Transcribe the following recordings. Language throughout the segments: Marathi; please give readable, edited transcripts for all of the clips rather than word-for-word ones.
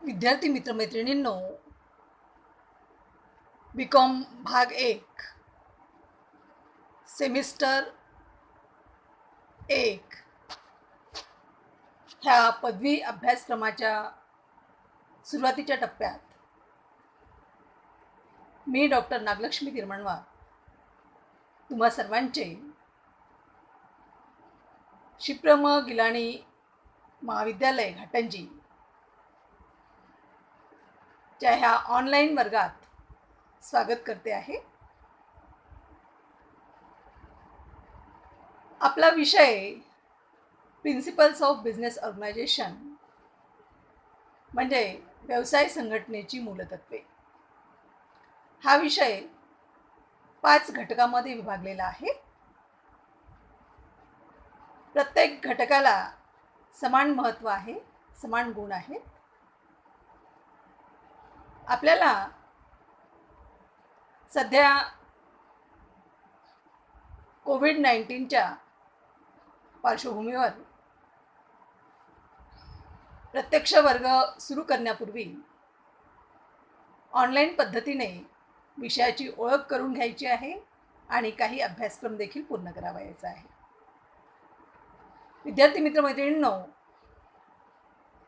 विद्यार्थी मित्रमैत्रिणींनो, बीकॉम भाग 1 सेमिस्टर 1 ह्या पदवी अभ्यासक्रमाच्या सुरुवातीच्या टप्प्यात मी डॉक्टर नागलक्ष्मी तिरमणवार तुम्हा सर्वांचे शिप्रम गिलाणी महाविद्यालय घाटंजी च्या ह्या ऑनलाईन वर्गात स्वागत करते आहे. आपला विषय प्रिन्सिपल्स ऑफ बिझनेस ऑर्गनायझेशन म्हणजे व्यवसाय संघटनेची मूलतत्वे हा विषय 5 घटकामध्ये विभागलेला आहे. प्रत्येक घटकाला समान महत्त्व आहे, समान गुण आहेत. आपल्याला सध्या कोविड-19च्या पार्श्वभूमीवर प्रत्यक्ष वर्ग सुरू करण्यापूर्वी ऑनलाईन पद्धतीने विषयाची ओळख करून घ्यायची आहे आणि काही अभ्यासक्रम देखील पूर्ण करावायचा आहे. विद्यार्थी मित्रमैत्रिणींनो,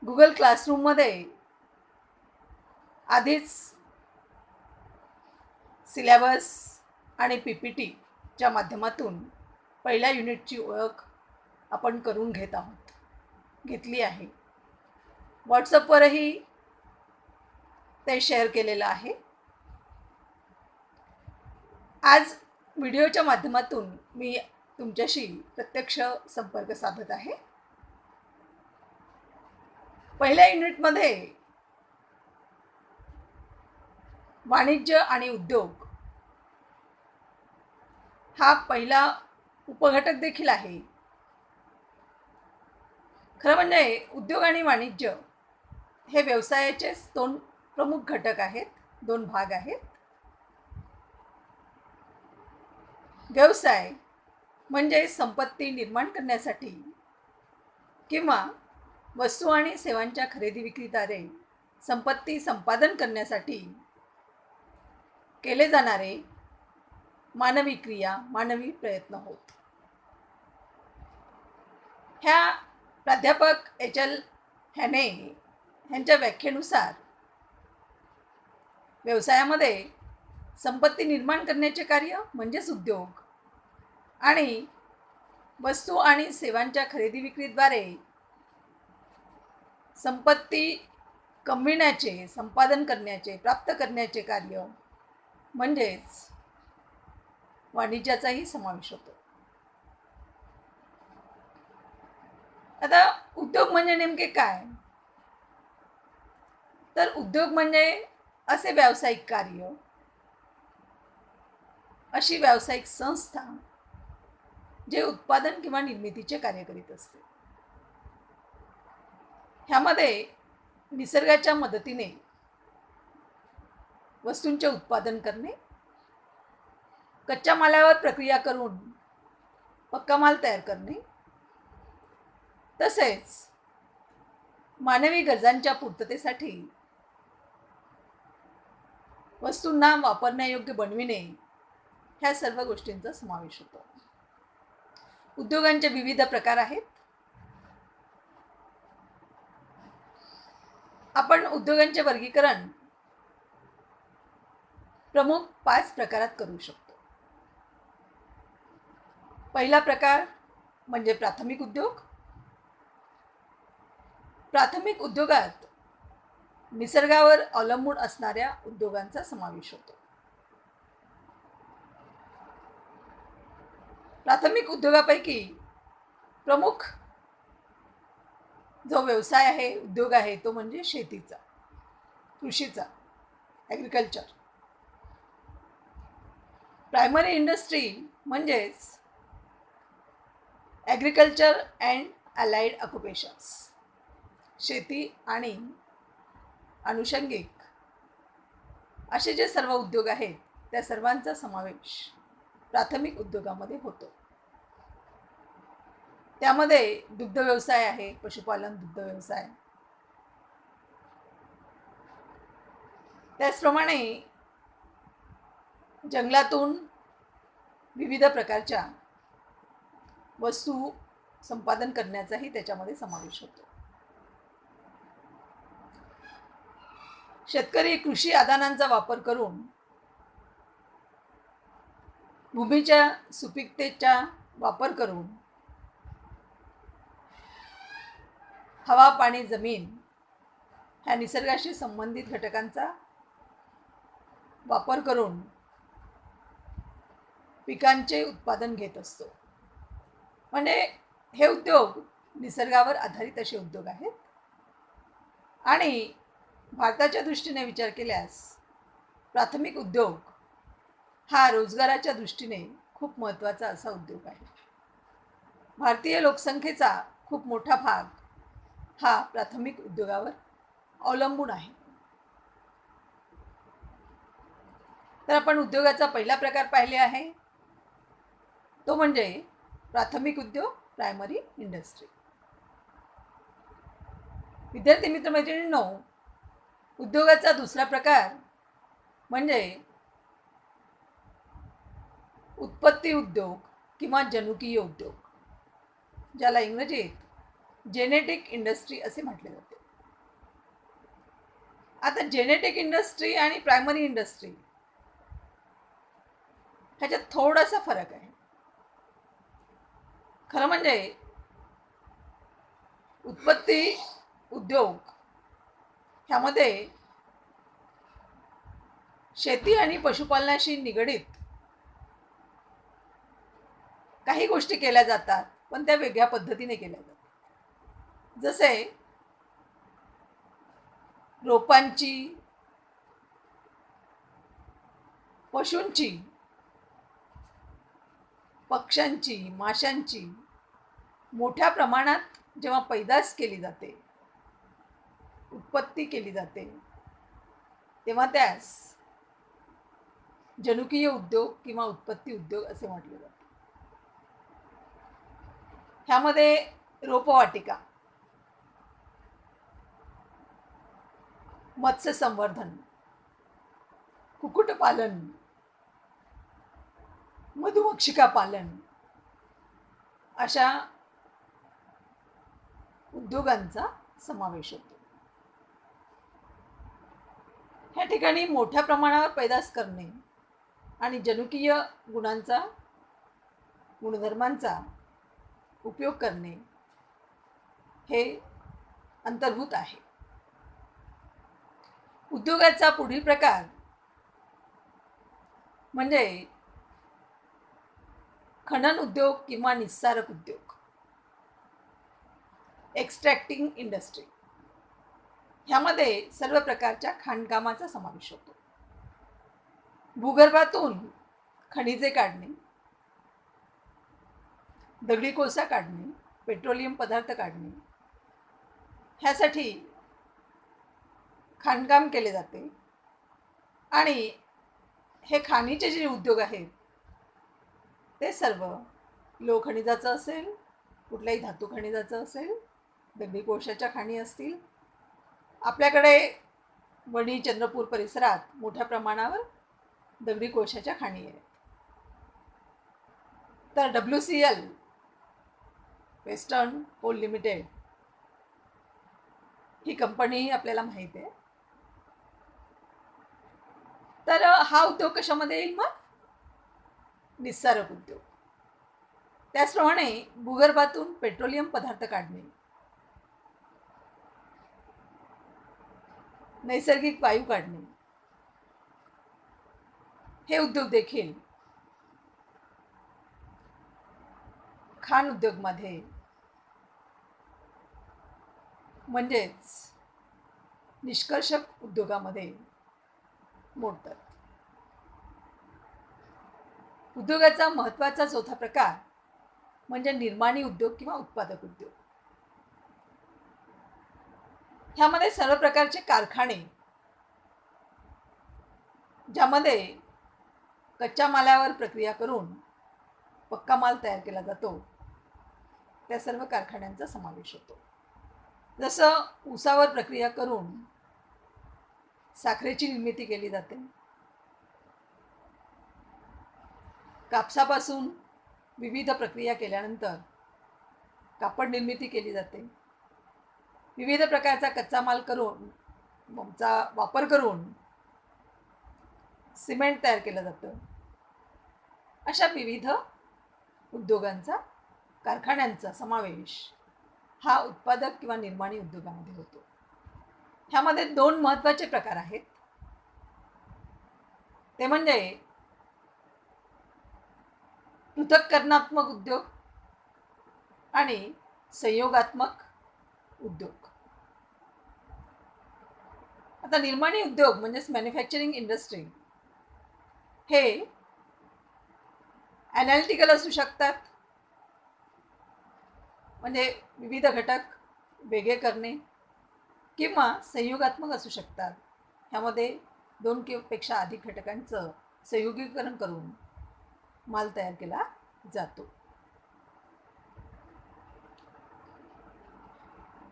गुगल क्लासरूममध्ये आधीच सिलेबस आणि PPTच्या माध्यमातून पहिल्या युनिटची ओळख आपण करून घेतली आहे. व्हॉट्सअपवरही ते शेअर केलेलं आहे. आज व्हिडिओच्या माध्यमातून मी तुमच्याशी प्रत्यक्ष संपर्क साधत आहे. पहिल्या युनिटमध्ये वाणिज्य आणि उद्योग हा पहिला उपघटक देखील आहे. खरं म्हणजे उद्योग आणि वाणिज्य हे व्यवसायाचे 2 प्रमुख घटक आहेत, 2 भाग आहेत. व्यवसाय म्हणजे संपत्ती निर्माण करण्यासाठी किंवा वस्तू आणि सेवांच्या खरेदी विक्रीद्वारे संपत्ती संपादन करण्यासाठी केले जाणारे मानवी क्रिया, मानवी प्रयत्न होत. ह्या प्राध्यापक HL हॅने यांच्या व्याख्येनुसार व्यवसायामध्ये संपत्ती निर्माण करण्याचे कार्य म्हणजेच उद्योग आणि वस्तू आणि सेवांच्या खरेदी विक्रीद्वारे संपत्ती कमविण्याचे, संपादन करण्याचे, प्राप्त करण्याचे कार्य म्हणजेच वाणिज्याचाही समावेश होतो. आता उद्योग म्हणजे नेमके काय? तर उद्योग म्हणजे असे व्यावसायिक कार्य, अशी व्यावसायिक संस्था जे उत्पादन किंवा निर्मितीचे कार्य करीत असते. ह्यामध्ये निसर्गाच्या मदतीने वस्तूंचे उत्पादन करणे, कच्च्या मालावर प्रक्रिया करून पक्का माल तयार करणे, तसेच मानवी गरजांच्या पूर्ततेसाठी वस्तूंना वापरण्यायोग्य बनविणे, ह्या सर्व गोष्टींचा समावेश होतो. उद्योगांचे विविध प्रकार आहेत. आपण उद्योगांचे वर्गीकरण प्रमुख 5 प्रकारात करू शकतो. पहिला प्रकार म्हणजे प्राथमिक उद्योग. प्राथमिक उद्योगात निसर्गावर अवलंबून असणाऱ्या उद्योगांचा समावेश होतो. प्राथमिक उद्योगापैकी प्रमुख जो व्यवसाय आहे, उद्योग आहे, तो म्हणजे शेतीचा, कृषीचा, ॲग्रिकल्चर. प्रायमरी इंडस्ट्री म्हणजेच ॲग्रिकल्चर अँड अलाइड ऑक्युपेशन्स, शेती आणि अनुषंगिक असे जे सर्व उद्योग आहेत त्या सर्वांचा समावेश प्राथमिक उद्योगामध्ये होतो. त्यामध्ये दुग्ध व्यवसाय आहे, पशुपालन, दुग्ध व्यवसाय, त्याचप्रमाणे जंगलातून विविध प्रकारच्या वस्तू संपादन करण्याचाही त्याच्यामध्ये समावेश होतो. शेतकरी कृषी आदानांचा वापर करून भूमीच्या सुपीकतेचा वापर करून हवा, पाणी, जमीन ह्या निसर्गाशी संबंधित घटकांचा वापर करून पिकांचे उत्पादन घेत असतो. म्हणजे हे उद्योग निसर्गावर आधारित असे उद्योग आहेत. आणि भारताच्या दृष्टीने विचार केल्यास प्राथमिक उद्योग हा रोजगाराच्या दृष्टीने खूप महत्त्वाचा असा उद्योग आहे. भारतीय लोकसंख्येचा खूप मोठा भाग हा प्राथमिक उद्योगावर अवलंबून आहे. तर आपण उद्योगाचा पहिला प्रकार पाहिले आहे, तो म्हणजे प्राथमिक उद्योग, प्रायमरी इंडस्ट्री. विद्यार्थी मित्रमैत्रिणींनो, उद्योगाचा दुसरा प्रकार म्हणजे उत्पत्ती उद्योग किंवा जनुकीय उद्योग, ज्याला इंग्रजीत जेनेटिक इंडस्ट्री असे म्हटले जाते. आता जेनेटिक इंडस्ट्री आणि प्रायमरी इंडस्ट्री ह्याच्यात थोडासा फरक आहे. खरं म्हणजे उत्पत्ती उद्योग ह्यामध्ये शेती आणि पशुपालनाशी निगडित काही गोष्टी केल्या जातात, पण त्या वेगळ्या पद्धतीने केल्या जातात. जसे रोपांची, पशूंची, पक्ष्यांची, माशांची मोठ्या प्रमाणात जेव्हा पैदास केली जाते, उत्पत्ती केली जाते, तेव्हा त्यास जनुकीय उद्योग किंवा उत्पत्ती उद्योग असे म्हटले जाते. ह्यामध्ये रोपवाटिका, मत्स्य संवर्धन, कुक्कुटपालन, मधुमक्षिका पालन अशा उद्योगांचा समावेश होतो. ह्या ठिकाणी मोठ्या प्रमाणावर पैदास करणे आणि जनुकीय गुणधर्मांचा उपयोग करणे हे अंतर्भूत आहे. उद्योगाचा पुढील प्रकार म्हणजे खनन उद्योग किंवा निस्सारक उद्योग, एक्स्ट्रॅक्टिंग इंडस्ट्री. ह्यामध्ये सर्व प्रकारच्या खाणकामाचा समावेश होतो. भूगर्भातून खनिजे काढणे, दगडी कोळसा काढणे, पेट्रोलियम पदार्थ काढणे ह्यासाठी खाणकाम केले जाते. आणि हे खाणीचे जे उद्योग आहेत ते सर्व लोह खनिजाचं असेल, कुठल्याही धातू खनिजाचं असेल, दगडी कोळशाच्या खाणी असतील. आपल्याकडे वणी, चंद्रपूर परिसरात मोठ्या प्रमाणावर दगडी कोळशाच्या खाणी आहेत. तर WCL, वेस्टर्न कोल लिमिटेड ही कंपनी आपल्याला माहीत आहे. तर हा उद्योग कशामध्ये येईल? मग निस्सारक उद्योग. त्याचप्रमाणे भूगर्भातून पेट्रोलियम पदार्थ काढणे, नैसर्गिक वायू काढणे हे उद्योग देखील खाण उद्योगमध्ये म्हणजेच निष्कर्षक उद्योगामध्ये मोडतात. उद्योगाचा महत्त्वाचा चौथा प्रकार म्हणजे निर्माणी उद्योग किंवा उत्पादक उद्योग. ह्यामध्ये सर्व प्रकारचे कारखाने ज्यामध्ये कच्च्या मालावर प्रक्रिया करून पक्का माल तयार केला जातो, त्या सर्व कारखान्यांचा समावेश होतो. जसं ऊसावर प्रक्रिया करून साखरेची निर्मिती केली जाते. कापसापासून विविध प्रक्रिया केल्यानंतर कापड निर्मिती केली जाते. विविध प्रकारचा कच्चा माल करून चा वापर करून सिमेंट तयार केलं जातं. अशा विविध उद्योगांचा, कारखान्यांचा समावेश हा उत्पादक किंवा निर्माणी उद्योगामध्ये होतो. ह्यामध्ये 2 महत्त्वाचे प्रकार आहेत. ते म्हणजे पृथक्करणात्मक उद्योग आणि संयोगात्मक उद्योग. आता निर्माणी उद्योग म्हणजेच मॅन्युफॅक्चरिंग इंडस्ट्री हे ॲनालिटिकल असू शकतात, म्हणजे विविध घटक वेगळे करणे, किंवा संयोगात्मक असू शकतात. ह्यामध्ये 2 किंवा पेक्षा अधिक घटकांचं संयोगीकरण करून माल तयार केला जातो.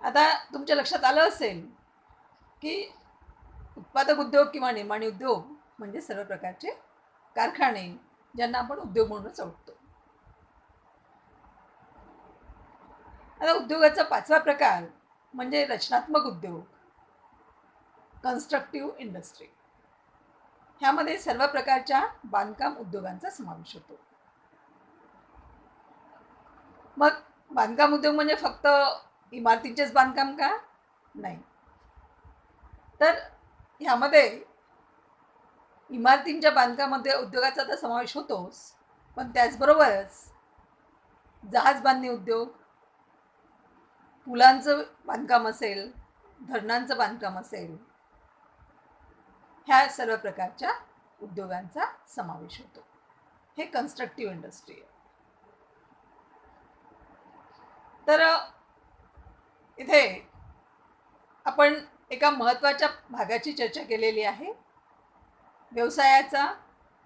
आता तुमच्या लक्षात आलं असेल की उत्पादक उद्योग किंवा निर्माणी उद्योग म्हणजे सर्व प्रकारचे कारखाने, ज्यांना आपण उद्योग म्हणूनच ओळखतो. आता उद्योगाचा 5वा प्रकार म्हणजे रचनात्मक उद्योग, कन्स्ट्रक्टिव्ह इंडस्ट्री. ह्यामध्ये सर्व प्रकारच्या बांधकाम उद्योगांचा समावेश होतो. मग बांधकाम उद्योग म्हणजे फक्त इमारतींचेच बांधकाम का? नाही. तर ह्यामध्ये इमारतींच्या बांधकामामध्ये उद्योगाचा तर समावेश होतोच, पण त्याचबरोबरच जहाज बांधणी उद्योग, पुलांचं बांधकाम असेल, धरणांचं बांधकाम असेल, ह्या सर्व प्रकारच्या उद्योगांचा समावेश होतो. हे कन्स्ट्रक्टिव्ह इंडस्ट्री आहे. तर इथे आपण एका महत्त्वाच्या भागाची चर्चा केलेली आहे. व्यवसायाचा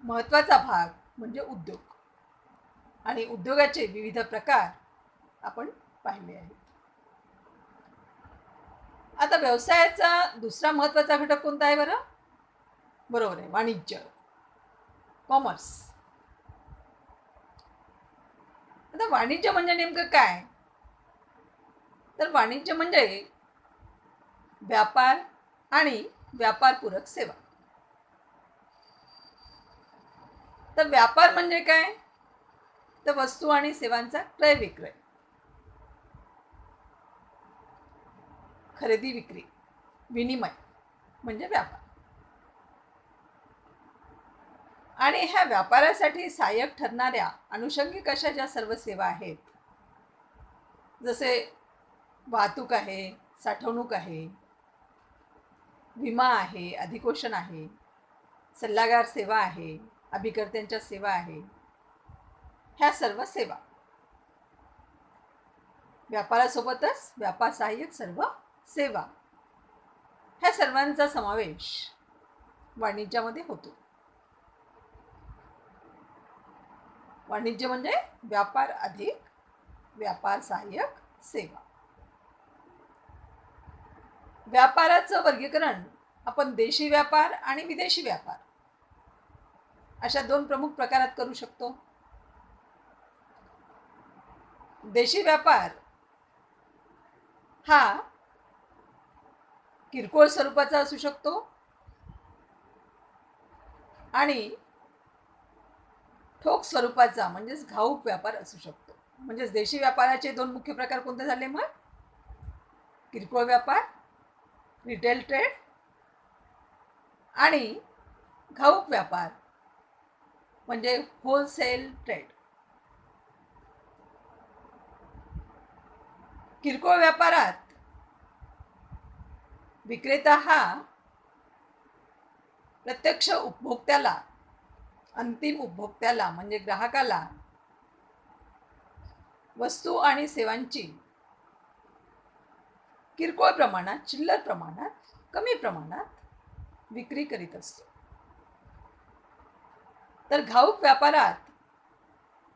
महत्त्वाचा भाग म्हणजे उद्योग, आणि उद्योगाचे विविध प्रकार आपण पाहिले आहेत. आता व्यवसायाचा दुसरा महत्त्वाचा घटक कोणता आहे बरं? बरोबर आहे, वाणिज्य, कॉमर्स. आता वाणिज्य म्हणजे नेमकं काय? तर वाणिज्य म्हणजे व्यापार आणि व्यापारपूरक सेवा. तर व्यापार म्हणजे काय? तर वस्तू आणि सेवांचा क्रय विक्रय, खरेदी विक्री, विनिमय म्हणजे व्यापार. आणि ह्या व्यापारासाठी सहाय्यक ठरणाऱ्या अनुषंगिक अशा ज्या सर्व सेवा आहेत, जसे वाहतूक आहे, साठवणूक आहे, विमा आहे, अधिकोषण आहे, सल्लागार सेवा आहे, अभिकर्त्यांच्या सेवा आहे, ह्या सर्व सेवा, व्यापारासोबतच व्यापार सहाय्यक सर्व सेवा, ह्या सर्वांचा समावेश वाणिज्यामध्ये होतो. वाणिज्य म्हणजे व्यापार अधिक व्यापार सहाय्यक सेवा. व्यापाराचं वर्गीकरण आपण देशी व्यापार आणि विदेशी व्यापार अशा 2 प्रमुख प्रकारात करू शकतो. देशी व्यापार हा किरकोळ स्वरूपाचा असू शकतो आणि ठोक स्वरूपाचा म्हणजेच घाऊक व्यापार असू शकतो. म्हणजेच देशी व्यापाराचे 2 मुख्य प्रकार कोणते झाले मग? किरकोळ व्यापार, रिटेल ट्रेड, आणि घाऊक व्यापार म्हणजे होलसेल ट्रेड. किरकोळ व्यापारात विक्रेता हा प्रत्यक्ष उपभोक्त्याला, अंतिम उपभोक्त्याला म्हणजे ग्राहकाला वस्तू आणि सेवांची किरकोळ प्रमाणात, चिल्लर प्रमाणात, कमी प्रमाणात विक्री करीत असतो. तर घाऊक व्यापारात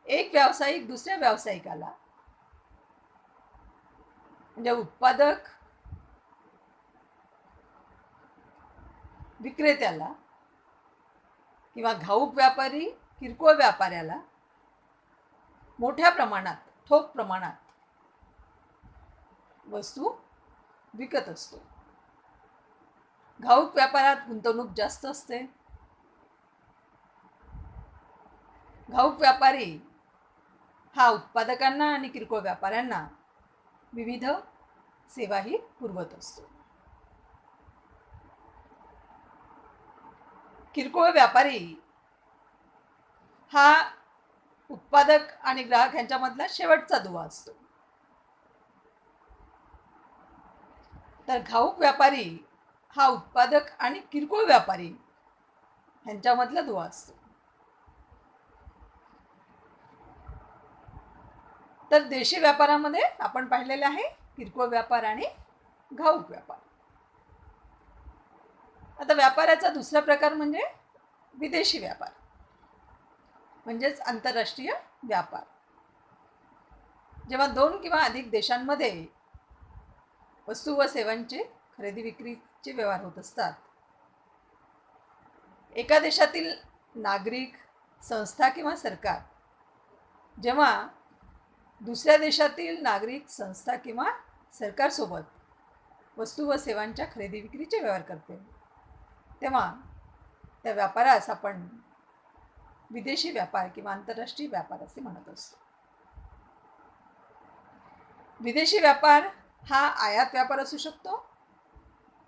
एक व्यावसायिक दुसऱ्या व्यावसायिकाला, म्हणजे उत्पादक विक्रेत्याला किंवा घाऊक व्यापारी किरकोळ व्यापाऱ्याला मोठ्या प्रमाणात, ठोक प्रमाणात वस्तू विकत असतो. घाऊक व्यापारात गुंतवणूक जास्त असते. घाऊक व्यापारी हा उत्पादकांना आणि किरकोळ व्यापाऱ्यांना विविध सेवाही पुरवत असतो. किरकोळ व्यापारी हा उत्पादक आणि ग्राहक यांच्यामधला शेवटचा दुवा असतो. तर घाऊक व्यापारी हा उत्पादक आणि किरकोळ व्यापारी यांच्यामधला दुवा असतो. तर देशी व्यापारामध्ये आपण पाहिलेले आहे किरकोळ व्यापार आणि घाऊक व्यापार. आता व्यापाराचा दुसरा प्रकार म्हणजे विदेशी व्यापार, म्हणजेच आंतरराष्ट्रीय व्यापार. जेव्हा 2 किंवा अधिक देशांमध्ये वस्तू व सेवांचे खरेदी विक्रीचे व्यवहार होत असतात. एका देशातील नागरिक, संस्था किंवा सरकार जेव्हा दुसऱ्या देशातील नागरिक, संस्था किंवा सरकारसोबत वस्तू व सेवांच्या खरेदी विक्रीचे व्यवहार करते, तेव्हा त्या व्यापारास आपण विदेशी व्यापार किंवा आंतरराष्ट्रीय व्यापार असे म्हणत असतो. विदेशी व्यापार हा आयात व्यापार असू शकतो,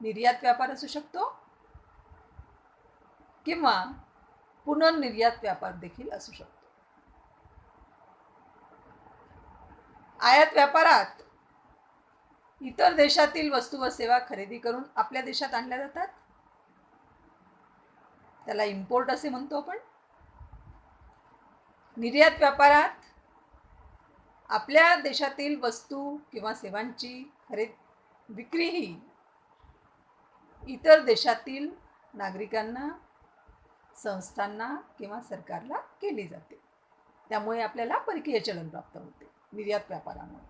निर्यात व्यापार असू शकतो किंवा पुनर्निर्यात व्यापार देखील असू शकतो. आयात व्यापारात इतर देशातील वस्तू व सेवा खरेदी करून आपल्या देशात आणल्या जातात. त्याला इम्पोर्ट असे म्हणतो आपण. निर्यात व्यापारात आपल्या देशातील वस्तू किंवा सेवांची विक्री ही इतर देशातील नागरिकांना, संस्थांना किंवा सरकारला केली जाते. त्यामुळे आपल्याला परकीय चलन प्राप्त होते निर्यात व्यापारामुळे.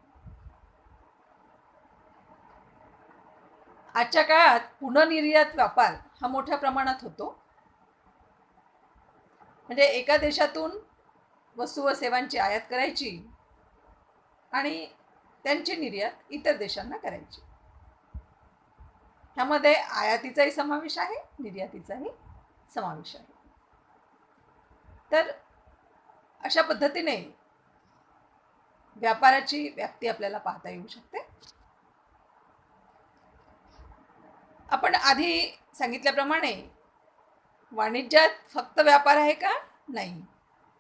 आजच्या काळात पुनर्निर्यात व्यापार हा मोठ्या प्रमाणात होतो. म्हणजे एका देशातून वस्तू व सेवांची आयात करायची आणि त्यांची निर्यात इतर देशांना करायची. ह्यामध्ये आयातीचाही समावेश आहे, निर्यातीचाही समावेश आहे. तर अशा पद्धतीने व्यापाराची व्याप्ती आपल्याला पाहता येऊ शकते. आपण आधी सांगितल्याप्रमाणे वाणिज्यात फक्त व्यापार आहे का? नाही.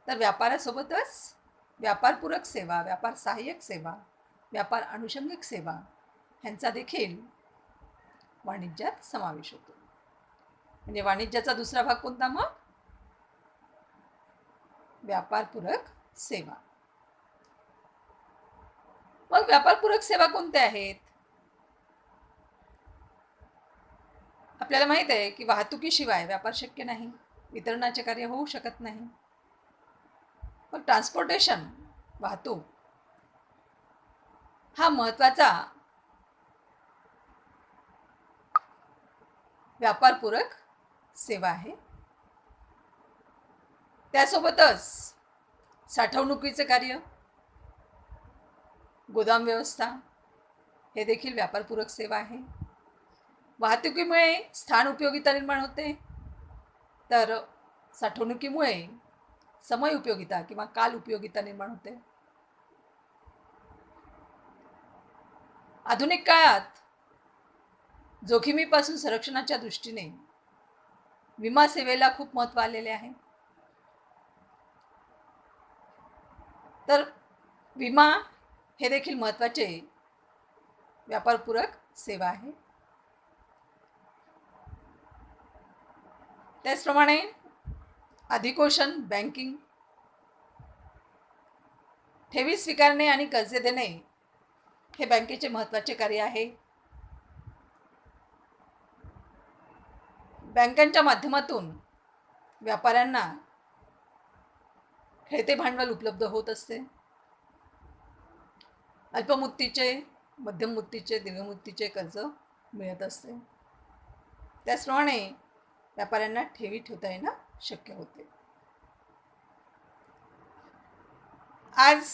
तर व्यापारासोबतच व्यापारपूरक सेवा, व्यापार सहाय्यक सेवा, व्यापार अनुषंगिक सेवा ह्यांचा देखील वाणिज्यात समावेश होतो. म्हणजे वाणिज्याचा दुसरा भाग कोणता मग? व्यापारपूरक सेवा. मग व्यापारपूरक सेवा कोणत्या आहेत? आपल्याला माहित आहे की वाहतुकीशिवाय व्यापार शक्य नाही, वितरणाचे कार्य होऊ शकत नाही. मग ट्रान्सपोर्टेशन, वाहतूक हा महत्त्वाचा व्यापारपूरक सेवा आहे. त्यासोबतच साठवणुकीचे कार्य, गोदाम व्यवस्था हे देखील व्यापारपूरक सेवा आहे. वाहतुकीमुळे स्थान उपयोगिता निर्माण होते, तर साठवणुकीमुळे समय उपयोगिता किंवा काल उपयोगिता निर्माण होते. आधुनिक काळात जोखमीपासून संरक्षणाच्या दृष्टीने विमा सेवेला खूप महत्त्व आलेले आहे. तर विमा हे देखील महत्त्वाचे व्यापारपूरक सेवा आहे. त्याचप्रमाणे अधिकोषण, बँकिंग, ठेवी स्वीकारणे आणि कर्जे देणे हे बँकेचे महत्त्वाचे कार्य आहे. बँकांच्या माध्यमातून व्यापाऱ्यांना खेळते भांडवल उपलब्ध होत असते. अल्पमुदतीचे, मध्यम मुदतीचे, दीर्घ मुदतीचे कर्ज मिळत असते. त्याचप्रमाणे व्यापाऱ्यांना ठेवी ठेवता येणं शक्य होते. आज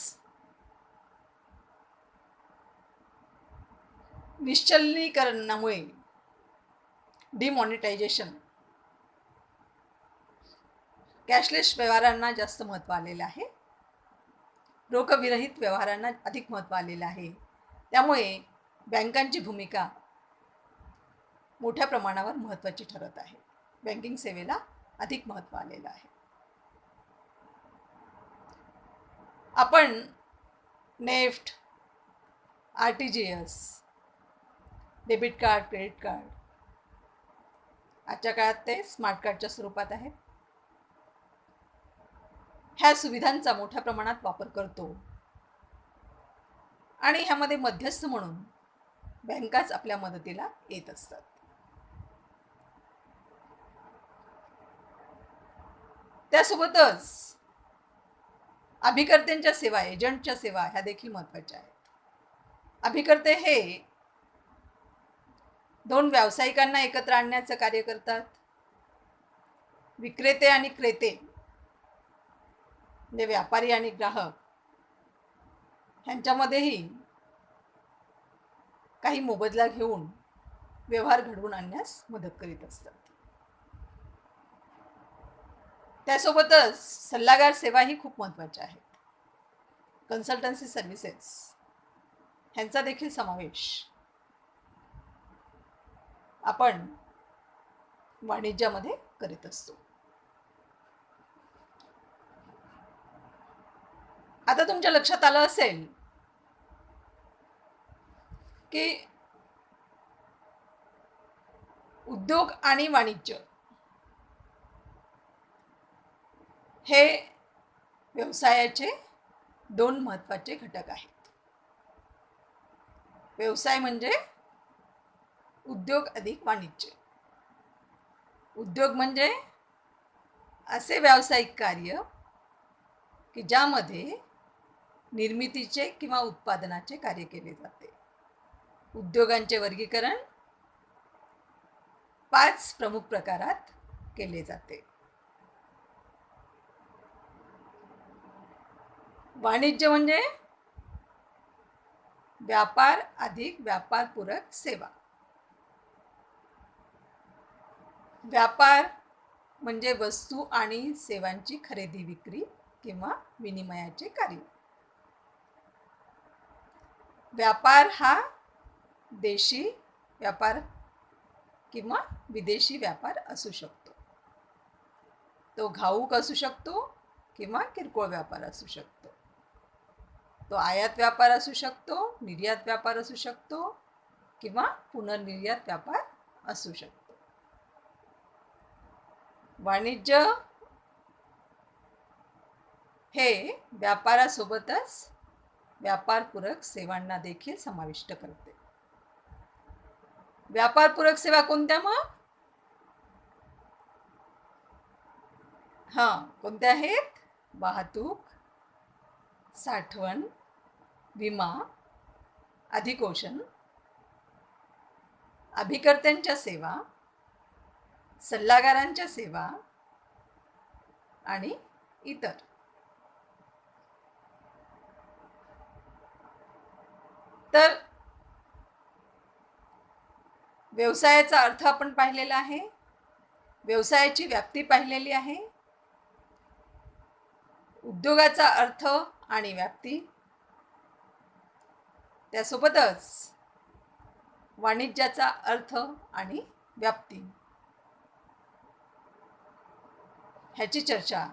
निश्चलनीकरणामुळे डिमॉनिटायझेशन, कॅशलेस व्यवहारांना जास्त महत्त्व आलेलं आहे. रोखविरहित व्यवहारांना अधिक महत्त्व आलेलं आहे. त्यामुळे बँकांची भूमिका मोठ्या प्रमाणावर महत्त्वाची ठरत आहे. बँकिंग सेवेला अधिक महत्त्व आलेलं आहे. आपण NEFT, RTGS, debit card, credit card आजच्या काळात ते स्मार्ट कार्डच्या स्वरूपात आहेत. ह्या सुविधांचा मोठ्या प्रमाणात वापर करतो आणि ह्यामध्ये मध्यस्थ म्हणून बँकाच आपल्या मदतीला येत असतात. त्यासोबतच अभिकर्त्यांच्या सेवा, एजंटच्या सेवा ह्या देखील महत्त्वाच्या आहेत. अभिकर्ते हे दोन व्यावसायिकांना एकत्र आणण्याचं कार्य करतात. विक्रेते आणि क्रेते म्हणजे व्यापारी आणि ग्राहक ह्यांच्यामध्येही काही मोबदला घेऊन व्यवहार घडवून आणण्यास मदत करीत असतात. त्यासोबतच सल्लागार सेवा ही खूप महत्त्वाच्या आहेत. कन्सल्टन्सी सर्व्हिसेस ह्यांचा देखील समावेश आपण वाणिज्यामध्ये करीत असतो. आता तुमच्या लक्षात आलं असेल की उद्योग आणि वाणिज्य हे व्यवसायाचे दोन महत्त्वाचे घटक आहेत. व्यवसाय म्हणजे उद्योग अधिक वाणिज्य. उद्योग म्हणजे असे व्यावसायिक कार्य की ज्यामध्ये निर्मितीचे किंवा उत्पादनाचे कार्य केले जाते. उद्योगांचे वर्गीकरण 5 प्रमुख प्रकारात केले जाते. वाणिज्य म्हणजे व्यापार अधिक व्यापारपूरक सेवा. व्यापार म्हणजे वस्तू आणि सेवांची खरेदी विक्री किंवा विनिमयाचे कार्य. व्यापार हा देशी व्यापार किंवा विदेशी व्यापार असू शकतो. तो घाऊक असू शकतो किंवा किरकोळ व्यापार असू शकतो. तो आयात व्यापार असू शकतो, निर्यात व्यापार असू शकतो किंवा पुनर्निर्यात व्यापार असू शकतो. वाणिज्य हे व्यापारासोबतच व्यापारपूरक सेवांना देखील समाविष्ट करते. व्यापारपूरक सेवा कोणत्या मग? कोणत्या आहेत? वाहतूक, साठवण, विमा, अधिकोषण, अभिकर्त्यांच्या सेवा, सल्लागारांच्या सेवा आणि इतर. तर व्यवसायाचा अर्थ आपण पाहिलेला आहे. व्यवसायाची व्याप्ती पाहिलेली आहे. उद्योगाचा अर्थ आणि व्याप्ती, त्यासोबतच वाणिज्याचा अर्थ आणि व्याप्ती ह्याची चर्चा